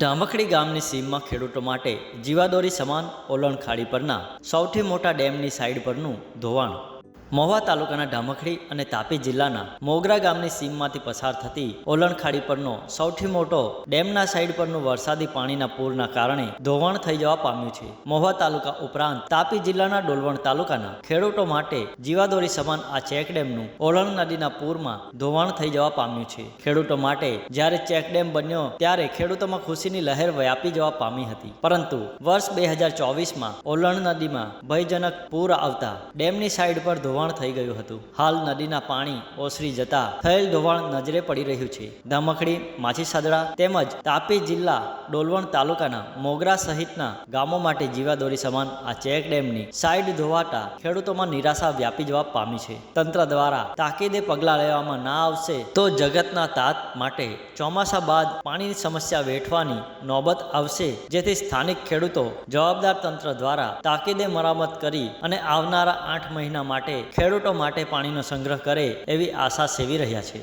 ધામખડી ગામની સીમમાં ખેડૂતો માટે જીવાદોરી સમાન ઓલણ ખાડી પરના સૌથી મોટા ડેમની સાઈડ પરનું ધોવાણ. મહુવા તાલુકાના ધામખડી અને તાપી જિલ્લાના મોગરા ગામની સીમમાંથી પસાર થતી ઓલણ ખાડી પરનો સૌથી મોટો ડેમના સાઈડ પરનું વરસાદી પાણીના પૂરના કારણે ધોવાણ થઈ જવા પામ્યું છે. મહુવા તાલુકા ઉપરાંત તાપી જિલ્લાના ડોલવણ તાલુકાના ખેડૂતો માટે જીવાદોરી સમાન આ ચેકડેમનું ઓલણ નદીના પૂરમાં ધોવાણ થઈ જવા પામ્યું છે. ખેડૂતો માટે જ્યારે ચેકડેમ બન્યો ત્યારે ખેડૂતોમાં ખુશીની લહેર વ્યાપી જવા પામી હતી, પરંતુ વર્ષ 2024માં ઓલણ નદીમાં ભયજનક પૂર આવતા ડેમની સાઈડ પર ધોવાણ થઈ ગયું હતું. હાલ નદીના પાણી ઓસરી જતા થયેલ ધોવાણ નજરે પડી રહ્યું છે. ધામખડી, માછીસદડા તેમજ તાપી જિલ્લા ડોલવણ તાલુકાના મોગરા સહિતના ગામો માટે જીવાદોરી સમાન આ ચેક ડેમની સાઈડ ધોવાતા ખેડૂતોમાં નિરાશા વ્યાપી જવા પામી છે. તંત્ર દ્વારા તાકીદે પગલાં લેવામાં ના આવશે તો જગતના તાત માટે ચોમાસા બાદ પાણીની સમસ્યા વેઠવાની નોબત આવશે, જેથી સ્થાનિક ખેડૂતો જવાબદાર તંત્ર દ્વારા તાકીદે મરામત કરી અને આવનારા 8 મહિના માટે ખેડૂતો માટે પાણીનો સંગ્રહ કરે એવી આશા સેવી રહ્યા છે.